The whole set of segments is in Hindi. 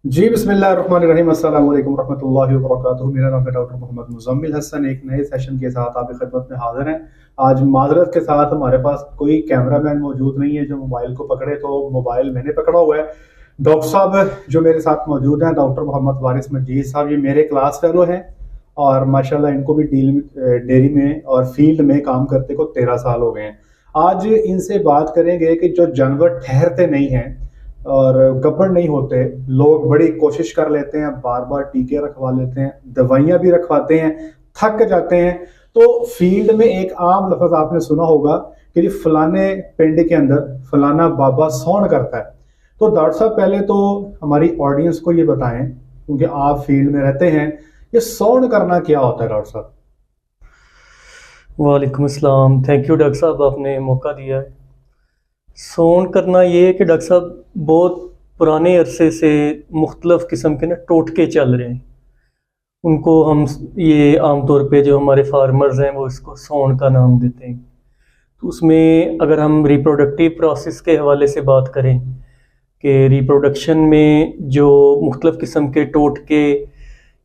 जी बिस्मिल्लाहिर्रहमानिर्रहीम अस्सलाम वालेकुम रहमतुल्लाहि व बरकातुहू। मेरा नाम है डॉक्टर मोहम्मद मुज़म्मिल हसन। एक नए सेशन के साथ आपकी खिदमत में हाजिर हैं। आज माजरत के साथ हमारे पास कोई कैमरामैन मौजूद नहीं है जो मोबाइल को पकड़े, तो मोबाइल मैंने पकड़ा हुआ है। डॉक्टर साहब जो मेरे साथ मौजूद हैं, डॉक्टर मोहम्मद वारिस मजीद साहब, ये मेरे क्लास फेलो हैं और माशाल्लाह इनको भी डेयरी में और फील्ड में काम करते को 13 साल हो गए हैं। आज इनसे बात करेंगे कि जो जानवर ठहरते नहीं हैं और गब्बर नहीं होते, लोग बड़ी कोशिश कर लेते हैं, बार बार टीके रखवा लेते हैं, दवाइयां भी रखवाते हैं, थक जाते हैं। तो फील्ड में एक आम लफ्ज आपने सुना होगा कि जी फलाने पिंड के अंदर फलाना बाबा सौन करता है। तो डॉक्टर साहब पहले तो हमारी ऑडियंस को ये बताएं, क्योंकि आप फील्ड में रहते हैं, ये सौन करना क्या होता है डॉक्टर साहब? वालेकुम अस्सलाम। थैंक यू डॉक्टर साहब, आपने मौका दिया है। सौन करना ये है कि डॉक्टर साहब बहुत पुराने अरसे से मुख्तलिफ़ किस्म के ना टोटके चल रहे हैं। उनको हम ये आमतौर पे जो हमारे फार्मर्स हैं वो इसको सौन का नाम देते हैं। तो उसमें अगर हम रिप्रोडक्टिव प्रोसेस के हवाले से बात करें कि रिप्रोडक्शन में जो मुख्तलिफ़ किस्म के टोटके,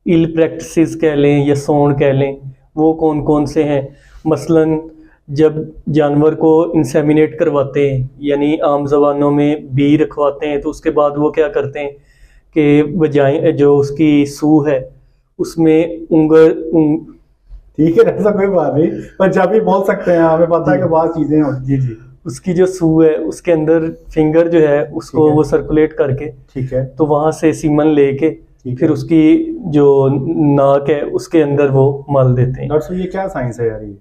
इल प्रैक्टिसेस कह लें या सौन कह लें, वो कौन कौन से हैं। मसलन जब जानवर को इंसेमिनेट करवाते हैं, यानी आम ज़बानों में बी रखवाते हैं, तो उसके बाद वो क्या करते हैं कि वजाएं जो उसकी सूह है उसमें ठीक है, ऐसा कोई बात नहीं, पंजाबी बोल सकते हैं, हमें पता है कि बहुत चीजें होती। जी जी। उसकी जो सूह है उसके अंदर फिंगर जो है उसको वो सर्कुलेट करके, ठीक है, तो वहाँ से सीमन लेके फिर उसकी जो नाक है उसके अंदर वो मल देते हैं। डॉक्टर साहब ये क्या साइंस है यार ये?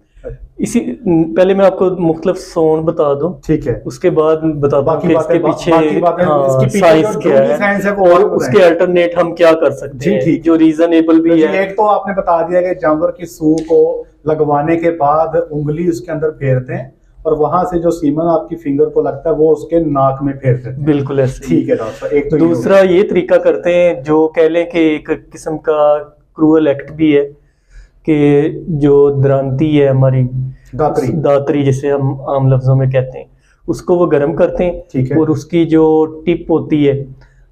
इसी पहले मैं आपको मुख्तलिफ सोन बता दूं, ठीक है, उसके बाद बताता हूँ कि इसके पीछे साइंस क्या है और उसके अल्टरनेट हम क्या कर सकते हैं जो रीजनेबल भी है। एक तो आपने बता दिया कि जानवर की सूह को लगवाने के बाद उंगली उसके अंदर फेरते हैं और वहां से जो सीमन आपकी फिंगर को लगता है वो उसके नाक में फेरते हैं। बिल्कुल ऐसे। ठीक है डॉक्टर साहब। एक तो दूसरा ये तरीका करते हैं जो कह लें कि एक किस्म का क्रूअल एक्ट भी है कि जो द्रांति है हमारी, दातरी जिसे हम आम लफ्जों में कहते हैं, उसको वो गर्म करते हैं और उसकी जो टिप होती है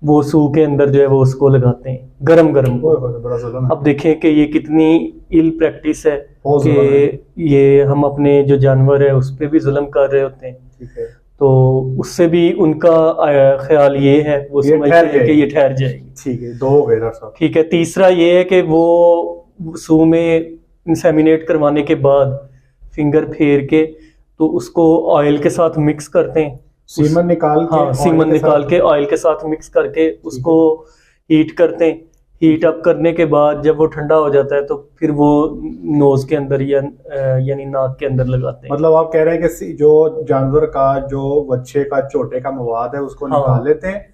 वो सूह के अंदर जो है वो उसको लगाते हैं गरम गरम। अब देखें कि ये कितनी इल प्रैक्टिस है कि ये हम अपने जो जानवर है उस पर भी जुल्म कर रहे होते हैं। तो उससे भी उनका ख्याल ये है, वो समझते हैं कि ये ठहर जाएगी। ठीक है, दो हो गए डॉक्टर साहब। ठीक है, तीसरा ये है कि वो सूह में इंसेमिनेट करवाने के बाद फिंगर फेर के तो उसको ऑयल के साथ मिक्स करते हैं। सीमन निकाल के, हाँ, सीमन निकाल के ऑयल के साथ मिक्स करके उसको हीट करते हैं। हीट अप करने के बाद जब वो ठंडा हो जाता है तो फिर वो नोज के अंदर यानी नाक के अंदर लगाते हैं। मतलब आप कह रहे हैं कि जो जानवर का जो बच्चे का चोटे का मवाद है उसको निकाल लेते हैं,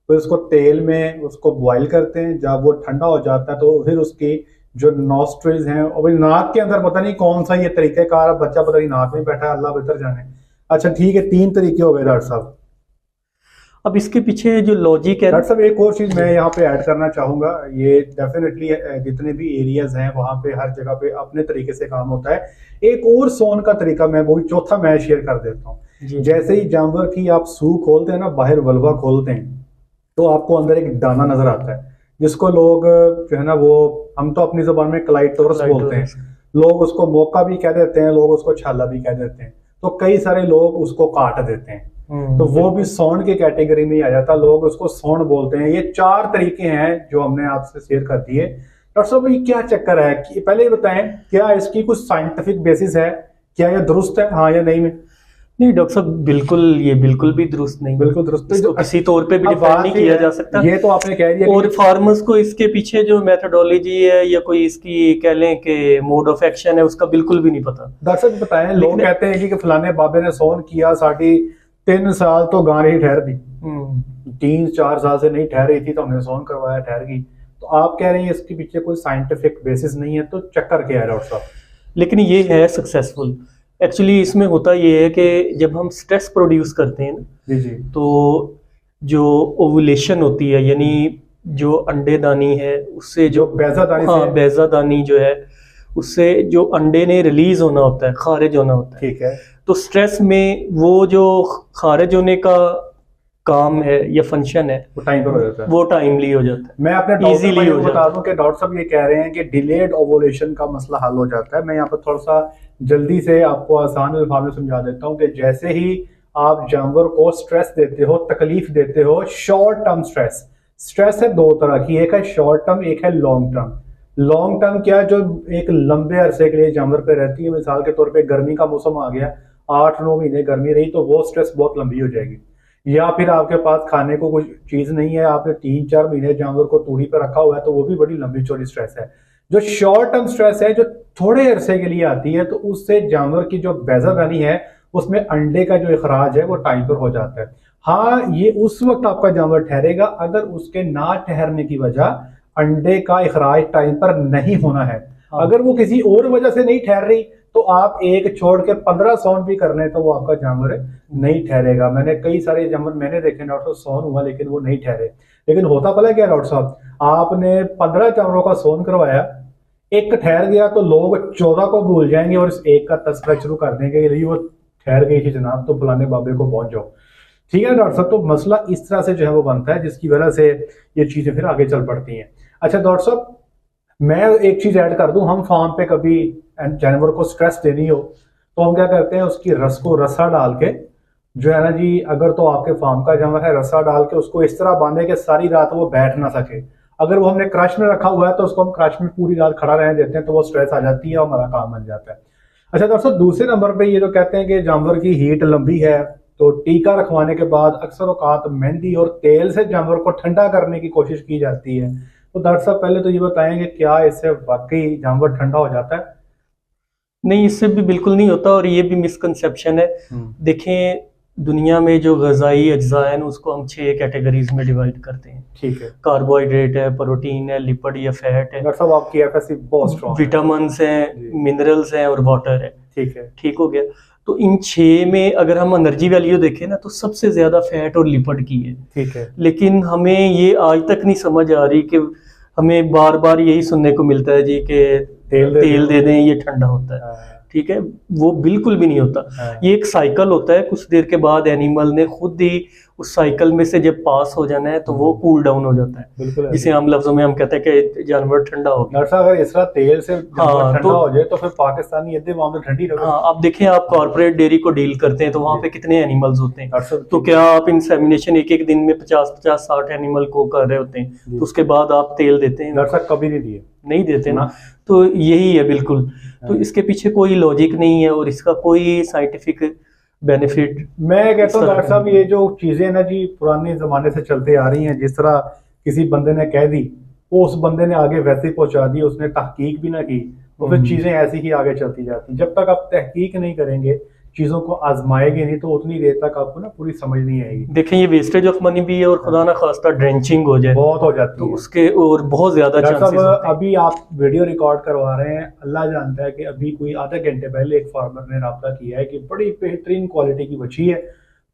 फिर उसको तेल में उसको बॉईल करते हैं। जब वो ठंडा हो जाता है तो फिर उसकी जो नॉस्ट्रिल्स हैं और नाक के अंदर, पता नहीं कौन सा ये तरीकेकार, बच्चा पता नहीं नाक में बैठा है, अल्लाह बेहतर जाने। अच्छा ठीक है, 3 तरीके हो गए डॉक्टर साहब। अब इसके पीछे जो लॉजिक है डॉक्टर साहब, एक और चीज मैं यहाँ पे ऐड करना चाहूंगा। ये डेफिनेटली जितने भी एरियाज हैं वहां पे हर जगह पे अपने तरीके से काम होता है। एक और सोन का तरीका मैं वो भी चौथा मैं शेयर कर देता हूँ। जैसे ही जानवर की आप सूह खोलते हैं ना, बाहर वल्वा खोलते हैं, तो आपको अंदर एक दाना नजर आता है जिसको लोग जो है ना, वो हम तो अपनी जुबान में क्लाइटोरस बोलते हैं, लोग उसको मौका भी कह देते हैं, लोग उसको छाला भी कह देते हैं। तो कई सारे लोग उसको काट देते हैं, तो वो भी सौन की कैटेगरी में ही आ जाता है, लोग उसको सौन बोलते हैं। ये 4 तरीके हैं जो हमने आपसे शेयर कर दिए। डॉक्टर साहब ये क्या चक्कर है कि पहले ये बताएं, क्या इसकी कुछ साइंटिफिक बेसिस है? क्या ये दुरुस्त है, हाँ या नहीं? नहीं डॉक्टर साहब, ये बिल्कुल भी दुरुस्त नहीं। बिल्कुल दुरुस्त तो किसी तौर पे भी डिफाइन नहीं किया जा सकता। ये तो आपने कह दिया। और फार्मर्स को इसके पीछे जो मेथोडोलॉजी है या कोई इसकी कह लें कि मोड ऑफ एक्शन है उसका बिल्कुल भी नहीं पता। दरअसल बताएं, लोग कहते हैं कि फलाने बाबे ने सौन किया, साड़ी 3 साल तो गां ही ठहर दी, 3-4 साल से नहीं ठहर रही थी तो हमने सौन करवाया, ठहर गई। तो आप कह रहे हैं इसके पीछे कोई साइंटिफिक बेसिस नहीं है, तो चक्कर क्या है डॉक्टर साहब? लेकिन ये है सक्सेसफुल। एक्चुअली इसमें होता ये है कि जब हम स्ट्रेस प्रोड्यूस करते हैं ना, जी, तो जो ओवुलेशन होती है, यानी जो अंडेदानी है उससे जो बेजादानी, हाँ बेजादानी जो है उससे जो अंडे ने रिलीज होना होता है, खारिज होना होता है। ठीक है। तो स्ट्रेस में वो जो खारिज होने का काम है या फंक्शन है वो टाइम पर हो जाता है, वो टाइमली हो जाता है। मैं अपने डॉक्टर Easily भाई हो को जाता बता दूं कि डॉक्टर साहब ये कह रहे हैं कि डिलेड ओवुलेशन का मसला हल हो जाता है। मैं यहाँ पर थोड़ा सा जल्दी से आपको आसान अल्फाज में समझा देता हूँ कि जैसे ही आप जानवर को स्ट्रेस देते हो, तकलीफ देते हो, शॉर्ट टर्म स्ट्रेस, स्ट्रेस है दो तरह की, एक है शॉर्ट टर्म, एक है लॉन्ग टर्म। लॉन्ग टर्म क्या, जो एक लंबे अरसे के लिए जानवर पे रहती है, मिसाल के तौर पे गर्मी का मौसम आ गया, 8-9 महीने गर्मी रही, तो वो स्ट्रेस बहुत लंबी हो जाएगी। या फिर आपके पास खाने को कुछ चीज नहीं है, आपने 3-4 महीने जानवर को तूड़ी पे रखा हुआ है, तो वो भी बड़ी लंबी चौड़ी स्ट्रेस है। जो शॉर्ट टर्म स्ट्रेस है, जो थोड़े अरसे के लिए आती है, तो उससे जानवर की जो बेज़ररानी है उसमें अंडे का जो इखराज है वो टाइम पर हो जाता है। हाँ, ये उस वक्त आपका जानवर ठहरेगा अगर उसके ना ठहरने की वजह अंडे का इखराज टाइम पर नहीं होना है। हाँ। अगर वो किसी और वजह से नहीं ठहर रही तो आप एक छोड़ के 15 सौन भी कर लें तो वो आपका जानवर नहीं ठहरेगा। मैंने कई सारे जानवर मैंने देखे डॉक्टर साहब सौन हुआ लेकिन वो नहीं ठहरे। लेकिन होता पता क्या डॉक्टर साहब, आपने 15 जानवरों का सौन करवाया, एक ठहर गया तो लोग 14 को भूल जाएंगे और इस एक का तस्करा शुरू कर देंगे कि वो ठहर गई थी जनाब, तो फलाने बाबे को पहुंच जाओ। ठीक है डॉक्टर साहब, तो मसला इस तरह से जो है वो बनता है, जिसकी वजह से ये चीजें फिर आगे चल पड़ती हैं। अच्छा डॉक्टर साहब, मैं एक चीज ऐड कर दूं, हम फार्म पे कभी जानवर को स्ट्रेस देनी हो तो हम क्या करते हैं, उसकी रस को रस्सा डाल के जो है ना जी, अगर तो आपके फार्म का जानवर है, रस्सा डाल के उसको इस तरह बांधे कि सारी रात वो बैठ ना सके। अगर वो हमने क्रश में रखा हुआ है तो उसको हम क्रश में पूरी रात खड़ा रहने देते हैं, तो वो स्ट्रेस आ जाती है और हमारा काम बन जाता है। अच्छा डॉक्टर साहब, दूसरे नंबर पे ये जो कहते हैं कि जानवर की हीट लंबी है, तो टीका रखवाने के बाद अक्सर औकात मेहंदी और तेल से जानवर को ठंडा करने की कोशिश की जाती है। तो डॉक्टर साहब पहले तो ये बताएं कि क्या इससे वाकई जानवर ठंडा हो जाता है? नहीं, इससे भी बिल्कुल नहीं होता और ये भी मिसकंसेप्शन है। देखें, दुनिया में जो ग़िज़ाई अज्जा हैं उसको हम 6 कैटेगरीज में डिवाइड करते हैं। ठीक है कार्बोहाइड्रेट है, प्रोटीन है, लिपिड या फैट है, डॉक्टर साहब आपकी एफएससी बहुत स्ट्रांग है। विटामिन्स जी। हैं, मिनरल्स हैं और वाटर है। ठीक है ठीक हो गया। तो इन 6 में अगर हम एनर्जी वैल्यू देखें ना, तो सबसे ज्यादा फैट और लिपिड की है। ठीक है लेकिन हमें ये आज तक नहीं समझ आ रही कि हमें बार बार यही सुनने को मिलता है जी कि तेल दे दें, ये ठंडा होता है। हाँ, ठीक है, वो बिल्कुल भी नहीं होता। हाँ। ये एक साइकिल होता है, कुछ देर के बाद एनिमल ने खुद ही उस साइकिल में से जब पास हो जाना है तो वो कूल डाउन हो जाता है, बिल्कुल जिसे आम लफ्जों में हम कहते हैं कि जानवर ठंडा हो गया। डॉक्टर साहब अगर इस तरह तेल से जानवर हाँ, ठंडा हो जाए तो फिर पाकिस्तानी यदि वहां पे ठंडी रहे। हाँ, आप देखें, आप कॉर्पोरेट डेयरी को डील करते हैं तो वहाँ पे कितने एनिमल्स होते हैं। डॉक्टर साहब तो क्या आप इंसेमिनेशन एक एक दिन में 50-60 एनिमल को कर रहे होते हैं, जी। तो उसके बाद आप तेल देते हैं? डॉक्टर साहब कभी नहीं दिए। नहीं देते ना। ना। तो यही है बिल्कुल। तो हाँ। इसके पीछे कोई लॉजिक नहीं है और इसका कोई साइंटिफिक बेनिफिट। मैं कहता हूँ इस तरह डॉक्टर साहब, ये जो चीजें ना जी पुराने जमाने से चलते आ रही हैं, जिस तरह किसी बंदे ने कह दी वो उस बंदे ने आगे वैसे ही पहुंचा दी, उसने तहकीक भी ना की, तो फिर चीजें ऐसी ही आगे चलती जाती। जब तक आप तहकीक नहीं करेंगे, चीजों को आजमाएंगे नहीं, तो उतनी देर तक आपको ना पूरी समझ नहीं आएगी। देखें, ये वेस्टेज ऑफ मनी भी है और खुदा ना खास्ता ड्रेंचिंग हो जाए बहुत हो जाती तो है उसके और बहुत ज्यादा डॉक्टर चांसेस साहब। होते हैं। अभी आप वीडियो रिकॉर्ड करवा रहे हैं, अल्लाह जानता है कि अभी कोई आधे घंटे पहले एक फार्मर ने राब्ता किया है कि बड़ी बेहतरीन क्वालिटी की बच्ची है,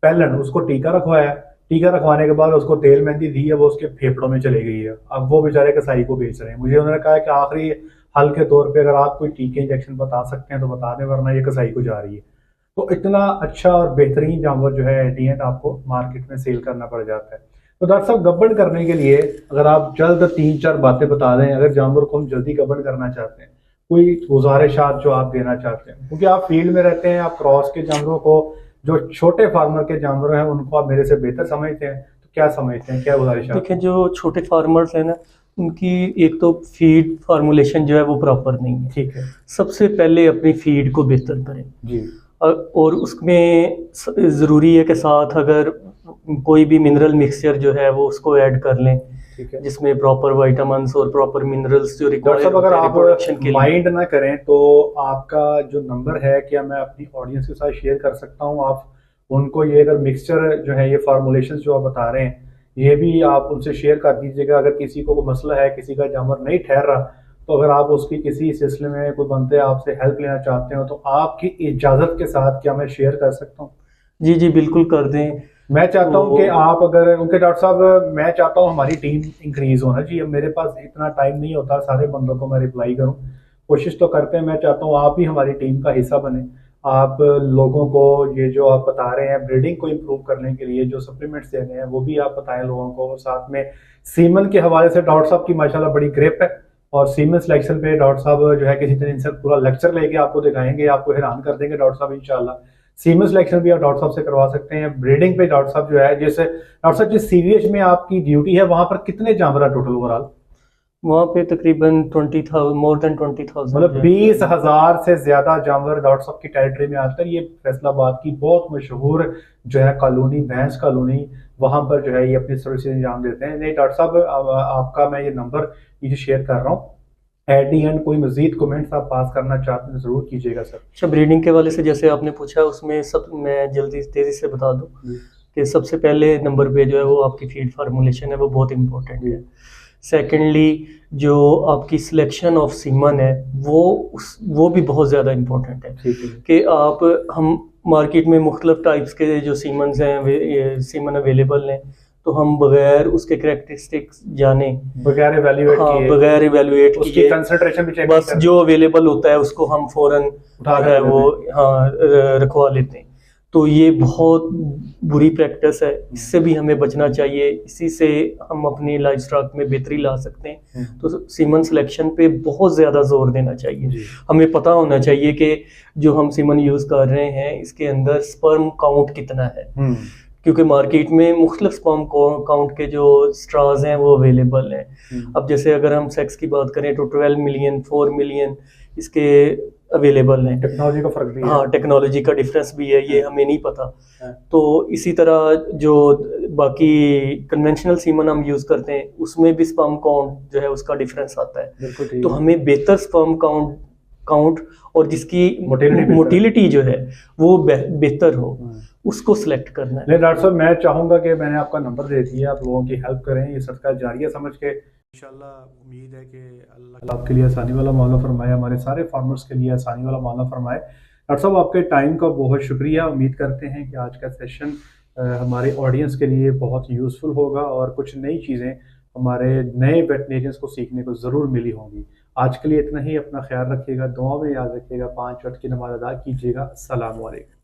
पहलन उसको टीका रखवाया, टीका रखवाने के बाद उसको तेल मेहंदी दी है, वो उसके फेफड़ों में चली गई है। अब वो बेचारे कसाई को बेच रहे हैं। मुझे उन्होंने कहा कि आखिरी हल के तौर पे अगर आप कोई टीके इंजेक्शन बता सकते हैं तो बता दें, वरना ये कसाई को जा रही है। तो इतना अच्छा और बेहतरीन जानवर जो है एटीएंट आपको मार्केट में सेल करना पड़ जाता है। तो डॉक्टर साहब, गब्बन करने के लिए अगर आप जल्द 3-4 बातें बता दें, अगर जानवर को हम जल्दी गब्बन करना चाहते हैं, कोई गुजारिशात जो आप देना चाहते हैं, क्योंकि आप फील्ड में रहते हैं, आप क्रॉस के जानवरों को, जो छोटे फार्मर के जानवर हैं उनको आप मेरे से बेहतर समझते हैं, तो क्या समझते हैं, क्या गुजारिशात? देखिए, जो छोटे फार्मर्स हैं ना, उनकी एक तो फीड फार्मूलेशन जो है वो प्रॉपर नहीं है। ठीक है सबसे पहले अपनी फीड को बेहतर करें जी। और उसमें ज़रूरी है कि साथ अगर कोई भी मिनरल मिक्सचर जो है वो उसको ऐड कर लें, ठीक है जिसमें प्रॉपर विटामिन्स और प्रॉपर मिनरल्स जो डॉक्टर रिक्वायर्ड साहब, अगर आप प्रोडक्शन के लिए। माइंड ना करें तो आपका जो नंबर है, क्या मैं अपनी ऑडियंस के साथ शेयर कर सकता हूँ? आप उनको ये अगर मिक्सचर जो है, ये फार्मूलेशन जो आप बता रहे हैं, ये भी आप उनसे शेयर कर दीजिएगा। अगर किसी को कोई मसला है, किसी का जानवर नहीं ठहर रहा, तो अगर आप उसकी किसी सिलसिले में कोई बनते आपसे हेल्प लेना चाहते हो, तो आपकी इजाज़त के साथ क्या मैं शेयर कर सकता हूँ? जी जी, बिल्कुल कर दें। मैं चाहता हूँ कि आप अगर उनके डॉक्टर साहब, मैं चाहता हूँ हमारी टीम इंक्रीज होना चाहिए। मेरे पास इतना टाइम नहीं होता सारे बंदों को मैं रिप्लाई करूँ, कोशिश तो करते हैं। मैं चाहता हूँ आप ही हमारी टीम का हिस्सा बने। आप लोगों को ये जो आप बता रहे हैं ब्रीडिंग को इम्प्रूव करने के लिए जो सप्लीमेंट्स देने हैं वो भी आप बताएं लोगों को। साथ में सीमन के हवाले से डॉक्टर साहब की माशाल्लाह बड़ी ग्रिप है, और सीमन सिलेक्शन पे डॉक्टर साहब जो है किसी दिन इनसे पूरा लेक्चर लेके आपको दिखाएंगे, आपको हैरान कर देंगे डॉक्टर साहब इंशाल्लाह। सीमन सिलेक्शन भी आप डॉक्टर साहब से करवा सकते हैं। ब्रीडिंग पे डॉक्टर साहब जो है, जैसे डॉक्टर साहब जिस सीवीएच में आपकी ड्यूटी है वहां पर कितने जानवर है टोटल ओवरऑल? वहाँ पे तकरीबन 20,000, मोर देन 20,000, मतलब 20,000 से ज्यादा जानवर डॉक्टर साहब की टेरिटरी में आते हैं। ये फैसलाबाद की बहुत मशहूर जो है कॉलोनी, भैंस कॉलोनी, वहां पर जो है ये अपनी सर्विसेज अंजाम देते हैं। नहीं डॉक्टर साहब, आपका मैं ये नंबर ये शेयर कर रहा हूँ। एट दी एंड कोई मजीद कमेंट्स आप पास करना चाहते हैं जरूर कीजिएगा सर। अच्छा, ब्रीडिंग के वाले से जैसे आपने पूछा, उसमें सब मैं जल्दी तेज़ी से बता दूं कि सबसे पहले नंबर पे जो है वो आपकी फीड फार्मूलेशन है, वो बहुत इम्पोर्टेंट है। सेकेंडली जो आपकी सिलेक्शन ऑफ सीमन है वो भी बहुत ज़्यादा इम्पोर्टेंट है कि हम मार्केट में मुख्तलिफ टाइप्स के जो सीमन्स हैं, सीमन अवेलेबल हैं, तो हम बगैर उसके करैक्टरिस्टिक्स जाने, बगैर इवैल्यूएट किए, कंसंट्रेशन भी चेक बस जो अवेलेबल होता है उसको हम फौरन रखवा लेते हैं। तो ये बहुत बुरी प्रैक्टिस है, इससे भी हमें बचना चाहिए। इसी से हम अपनी लाइफ स्टॉक में बेहतरी ला सकते हैं। तो सीमन सिलेक्शन पे बहुत ज़्यादा जोर देना चाहिए। हमें पता होना चाहिए कि जो हम सीमन यूज़ कर रहे हैं इसके अंदर स्पर्म काउंट कितना है, क्योंकि मार्केट में मुख्तलिफ स्पर्म काउंट के जो स्ट्राज हैं वो अवेलेबल हैं। अब जैसे अगर हम सेक्स की बात करें तो 12 मिलियन, 4 मिलियन इसके अवेलेबल हैं। टेक्नोलॉजी का फर्क भी है। हाँ, टेक्नोलॉजी का डिफरेंस भी है, ये हमें नहीं पता। तो इसी तरह जो बाकी कन्वेंशनल सीमन हम यूज़ करते हैं उसमें भी स्पर्म काउंट जो है उसका डिफरेंस आता है। तो हमें बेहतर स्पर्म काउंट और जिसकी मोटिलिटी जो है वो बेहतर हो, उसको सिलेक्ट करना है। नहीं डॉक्टर साहब, मैं चाहूंगा कि मैंने आपका नंबर दे दिया, आप लोगों की हेल्प करें, ये सदका जारिया समझ के। इंशाल्लाह उम्मीद है कि अल्लाह आपके लिए आसानी वाला मामला फरमाए, हमारे सारे फार्मर्स के लिए आसानी वाला मामला फरमाए। डॉक्टर साहब, आपके टाइम का बहुत शुक्रिया। उम्मीद करते हैं कि आज का सेशन हमारे ऑडियंस के लिए बहुत यूज़फुल होगा और कुछ नई चीज़ें हमारे नए वेटनेरियंस को सीखने को ज़रूर मिली होंगी। आज के लिए इतना ही। अपना ख्याल रखिएगा, दुआ में याद रखिएगा, 5 वक्त की नमाज अदा कीजिएगा। अस्सलामु अलैकुम।